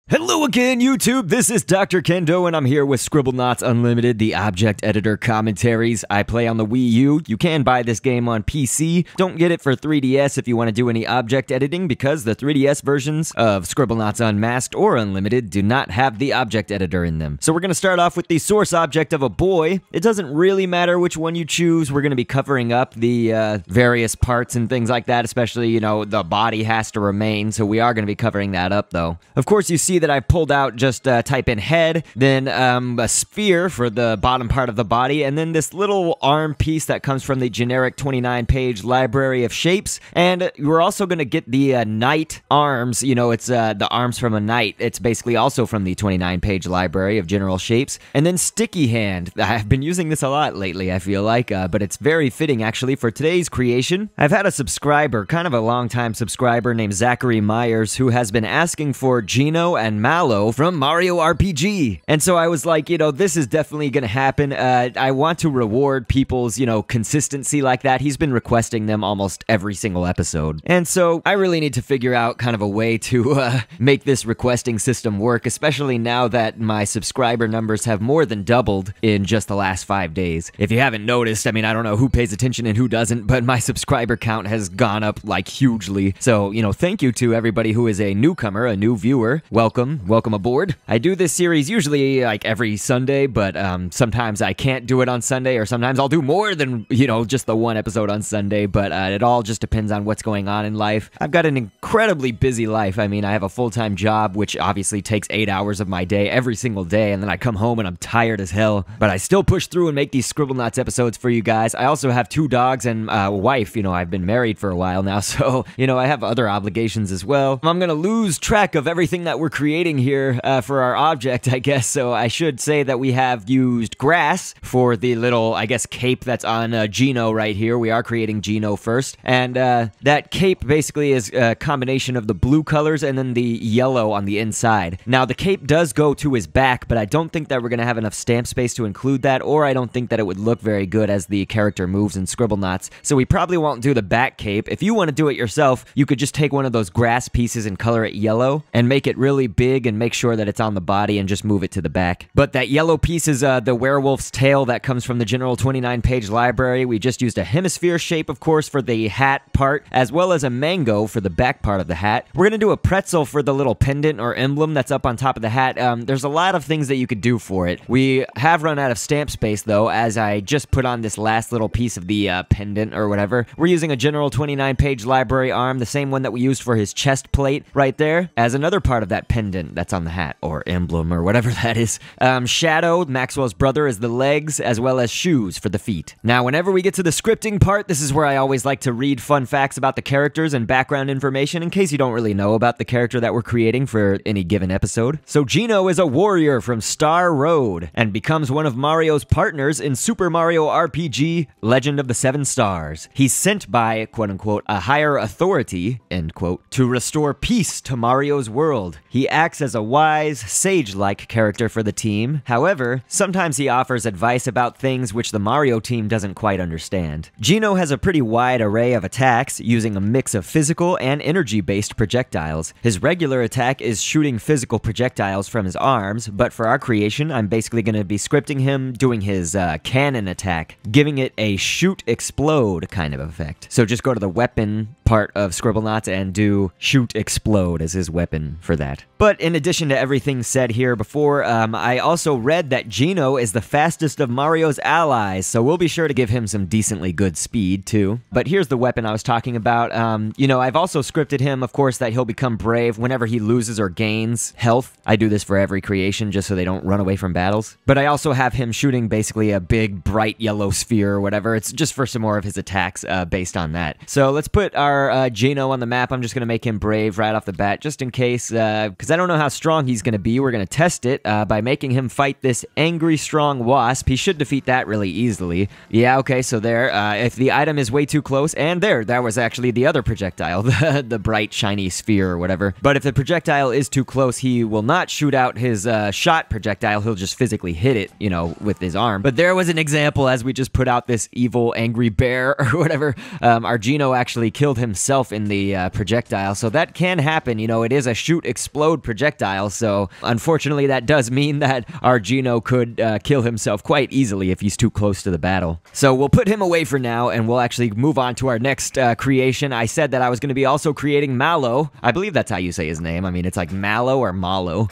Hello again, YouTube. This is Dr.Kendo, and I'm here with Scribblenauts Unlimited, the object editor commentaries. I play on the Wii U. You can buy this game on PC. Don't get it for 3DS if you want to do any object editing, because the 3DS versions of Scribblenauts Unmasked or Unlimited do not have the object editor in them. So we're going to start off with the source object of a boy. It doesn't really matter which one you choose. We're going to be covering up the various parts and things like that, especially, you know, the body has to remain, so we are going to be covering that up, though. Of course, you see that I pulled out just type in head, then a sphere for the bottom part of the body, and then this little arm piece that comes from the generic 29-page library of shapes. And we're also going to get the knight arms. You know, it's the arms from a knight. It's basically also from the 29-page library of general shapes. And then sticky hand. I've been using this a lot lately, I feel like, but it's very fitting actually for today's creation. I've had a subscriber, kind of a long-time subscriber named Zachary Myers, who has been asking for Geno and Malo from Mario RPG. And so I was like, you know, this is definitely gonna happen. I want to reward people's, you know, consistency like that. He's been requesting them almost every single episode. And so I really need to figure out kind of a way to make this requesting system work, especially now that my subscriber numbers have more than doubled in just the last 5 days. If you haven't noticed, I mean, I don't know who pays attention and who doesn't, but my subscriber count has gone up like hugely. So, you know, thank you to everybody who is a newcomer, a new viewer. Welcome aboard. I do this series usually like every Sunday, but sometimes I can't do it on Sunday, or sometimes I'll do more than, you know, just the one episode on Sunday, but it all just depends on what's going on in life. I've got an incredibly busy life. I mean, I have a full-time job, which obviously takes 8 hours of my day every single day, and then I come home and I'm tired as hell, but I still push through and make these Scribblenauts episodes for you guys. I also have 2 dogs and a wife. You know, I've been married for a while now, so, you know, I have other obligations as well. I'm gonna lose track of everything that we're creating here for our object, I guess, so I should say that we have used grass for the little, I guess, cape that's on Gino right here. We are creating Gino first, and that cape basically is a combination of the blue colors and then the yellow on the inside. Now, the cape does go to his back, but I don't think that we're going to have enough stamp space to include that, or I don't think that it would look very good as the character moves in Scribblenauts, so we probably won't do the back cape. If you want to do it yourself, you could just take one of those grass pieces and color it yellow, and make it really big and make sure that it's on the body and just move it to the back. But that yellow piece is the werewolf's tail that comes from the general 29-page library. We just used a hemisphere shape, of course, for the hat part, as well as a mango for the back part of the hat. We're gonna do a pretzel for the little pendant or emblem that's up on top of the hat. There's a lot of things that you could do for it. We have run out of stamp space, though, as I just put on this last little piece of the pendant or whatever. We're using a general 29-page library arm, the same one that we used for his chest plate right there, as another part of that pendant that's on the hat, or emblem, or whatever that is. Shadow, Maxwell's brother, is the legs, as well as shoes for the feet. Now, whenever we get to the scripting part, this is where I always like to read fun facts about the characters and background information in case you don't really know about the character that we're creating for any given episode. So Gino is a warrior from Star Road and becomes one of Mario's partners in Super Mario RPG Legend of the Seven Stars. He's sent by, quote-unquote, a higher authority, end quote, to restore peace to Mario's world. He acts as a wise, sage-like character for the team. However, sometimes he offers advice about things which the Mario team doesn't quite understand. Gino has a pretty wide array of attacks, using a mix of physical and energy-based projectiles. His regular attack is shooting physical projectiles from his arms, but for our creation, I'm basically going to be scripting him doing his cannon attack, giving it a shoot-explode kind of effect. So just go to the weapon part of Scribblenauts and do shoot-explode as his weapon for that. But in addition to everything said here before, I also read that Gino is the fastest of Mario's allies, so we'll be sure to give him some decently good speed, too. But here's the weapon I was talking about. You know, I've also scripted him, of course, that he'll become brave whenever he loses or gains health. I do this for every creation, just so they don't run away from battles. But I also have him shooting basically a big, bright yellow sphere or whatever. It's just for some more of his attacks based on that. So let's put our Gino on the map. I'm just going to make him brave right off the bat, just in case, because I don't know how strong he's going to be. We're going to test it by making him fight this angry, strong wasp. He should defeat that really easily. Yeah, okay, so there. If the item is way too close, and there, that was actually the other projectile, the bright, shiny sphere or whatever. But if the projectile is too close, he will not shoot out his shot projectile. He'll just physically hit it, you know, with his arm. But there was an example as we just put out this evil, angry bear or whatever. Our Gino actually killed himself in the projectile, so that can happen. You know, it is a shoot-explode projectile. projectile, so unfortunately that does mean that our Gino could kill himself quite easily if he's too close to the battle. So we'll put him away for now, and we'll actually move on to our next creation. I said that I was going to be also creating Malo. I believe that's how you say his name. I mean, it's like Mallow or Malo.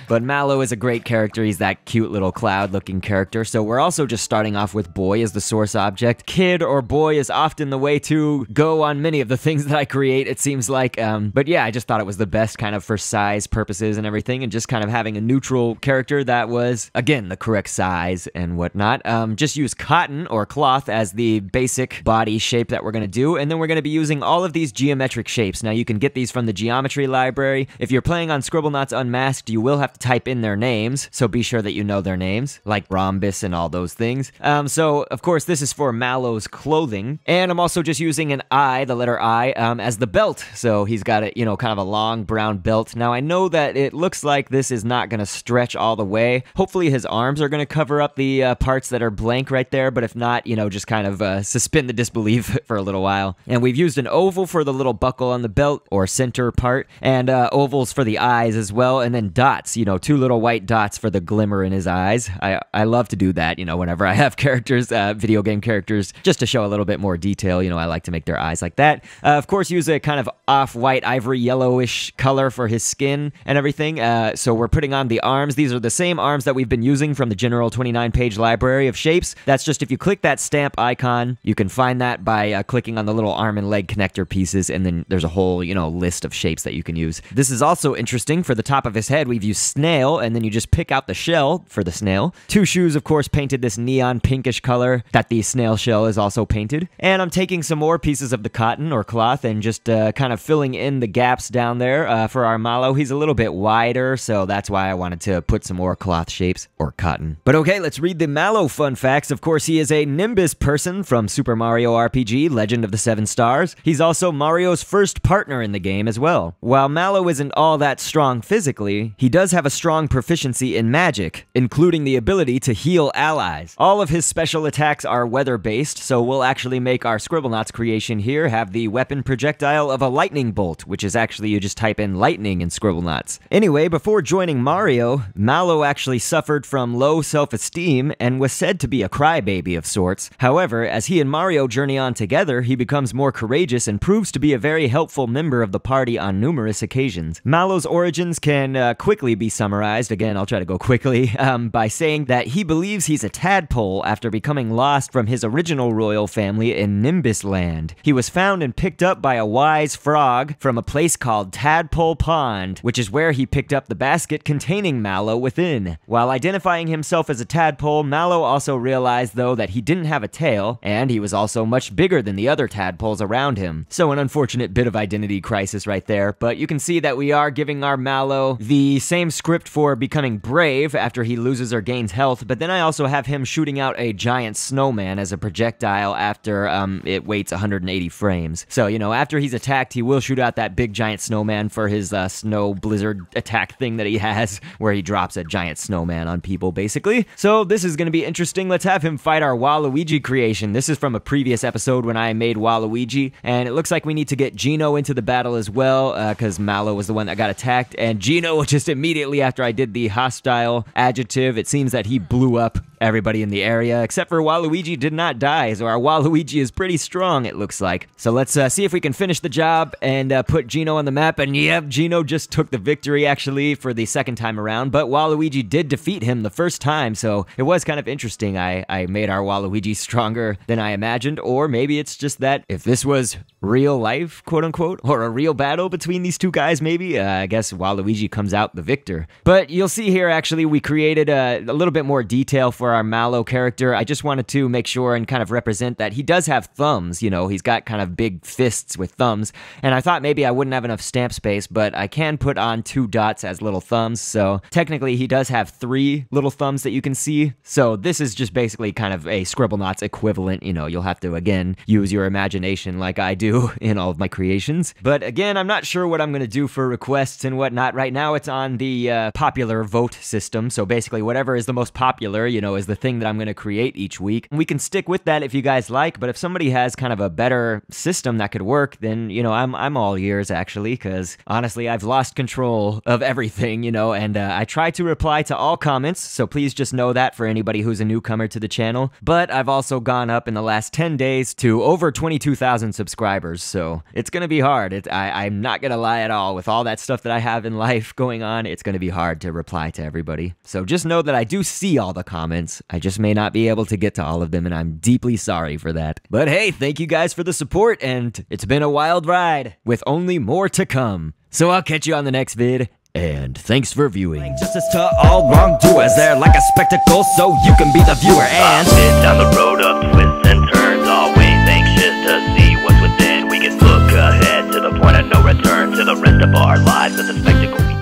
But Malo is a great character. He's that cute little cloud-looking character. So we're also just starting off with boy as the source object. Kid or boy is often the way to go on many of the things that I create, it seems like. But yeah, I just thought it was the best kind of for size purposes and everything, and just kind of having a neutral character that was, again, the correct size and whatnot. Just use cotton or cloth as the basic body shape that we're going to do, and then we're going to be using all of these geometric shapes. Now, you can get these from the geometry library. If you're playing on Scribblenauts Unmasked, you will have to type in their names, so be sure that you know their names, like rhombus and all those things. So, of course, this is for Mallow's clothing, and I'm also just using an I, the letter I, as the belt. So he's got a, you know, kind of a long brown belt. Now, I know that it looks like this is not going to stretch all the way. Hopefully his arms are going to cover up the parts that are blank right there, but if not, you know, just kind of suspend the disbelief for a little while. And we've used an oval for the little buckle on the belt, or center part, and ovals for the eyes as well, and then dots, you know, 2 little white dots for the glimmer in his eyes. I love to do that, you know, whenever I have characters, video game characters, just to show a little bit more detail. You know, I like to make their eyes like that. Of course, use a kind of off-white, ivory, yellowish color for his skin and everything. So we're putting on the arms. These are the same arms that we've been using from the general 29-page library of shapes. That's just if you click that stamp icon, you can find that by clicking on the little arm and leg connector pieces, and then there's a whole, you know, list of shapes that you can use. This is also interesting. For the top of his head, we've used snail, and then you just pick out the shell for the snail. 2 shoes, of course, painted this neon pinkish color that the snail shell is also painted. And I'm taking some more pieces of the cotton or cloth and just kind of filling in the gaps down there for our Malo. He's a little bit wider, so that's why I wanted to put some more cloth shapes or cotton. But okay, let's read the Malo fun facts. Of course, he is a Nimbus person from Super Mario RPG, Legend of the 7 Stars. He's also Mario's first partner in the game as well. While Malo isn't all that strong physically, he does have a strong proficiency in magic, including the ability to heal allies. All of his special attacks are weather-based, so we'll actually make our Scribblenauts creation here have the weapon projectile of a lightning bolt, which is actually, you just type in lightning in Scribblenauts. Anyway, before joining Mario, Malo actually suffered from low self-esteem and was said to be a crybaby of sorts. However, as he and Mario journey on together, he becomes more courageous and proves to be a very helpful member of the party on numerous occasions. Malo's origins can quickly be summarized, again, I'll try to go quickly, by saying that he believes he's a tadpole after becoming lost from his original royal family in Nimbus Land. He was found and picked up by a wise frog from a place called Tadpole Pond, which is where he picked up the basket containing Malo within. While identifying himself as a tadpole, Malo also realized, though, that he didn't have a tail, and he was also much bigger than the other tadpoles around him. So an unfortunate bit of identity crisis right there, but you can see that we are giving our Malo the same script for becoming brave after he loses or gains health, but then I also have him shooting out a giant snowman as a projectile after it waits 180 frames. So, you know, after he's attacked, he will shoot out that big giant snowman for his snow blizzard attack thing that he has, where he drops a giant snowman on people, basically. So this is going to be interesting. Let's have him fight our Waluigi creation. This is from a previous episode when I made Waluigi, and it looks like we need to get Gino into the battle as well, because Malo was the one that got attacked, and Gino, just immediately after I did the hostile adjective, it seems that he blew up everybody in the area, except for Waluigi did not die, so our Waluigi is pretty strong, it looks like. So let's see if we can finish the job and put Gino on the map, and yep, Gino just took the victory, actually, for the second time around, but Waluigi did defeat him the first time, so it was kind of interesting. I made our Waluigi stronger than I imagined, or maybe it's just that if this was real life, quote-unquote, or a real battle between these two guys, maybe, I guess Waluigi comes out the victor. But you'll see here, actually, we created a little bit more detail for our Malo character. I just wanted to make sure and kind of represent that he does have thumbs, you know, he's got kind of big fists with thumbs, and I thought maybe I wouldn't have enough stamp space, but I can put on 2 dots as little thumbs, so technically he does have 3 little thumbs that you can see, so this is just basically kind of a Scribblenauts equivalent. You know, you'll have to, again, use your imagination like I do in all of my creations. But again, I'm not sure what I'm going to do for requests and whatnot. Right now, it's on the popular vote system, so basically whatever is the most popular, you know, is the thing that I'm going to create each week. And we can stick with that if you guys like, but if somebody has kind of a better system that could work, then, you know, I'm all ears, actually, because honestly, I've lost control control of everything, you know, and I try to reply to all comments, so please just know that for anybody who's a newcomer to the channel. But I've also gone up in the last 10 days to over 22,000 subscribers, so it's gonna be hard. I'm not gonna lie at all. With all that stuff that I have in life going on, it's gonna be hard to reply to everybody. So just know that I do see all the comments. I just may not be able to get to all of them, and I'm deeply sorry for that. But hey, thank you guys for the support, and it's been a wild ride, with only more to come. So I'll catch you on the next vid, and thanks for viewing. Justice to all wrongdoers, they're like a spectacle, so you can be the viewer. And down the road of twists and turns, always anxious to see what's within. We can look ahead to the point of no return, to the rest of our lives as a spectacle.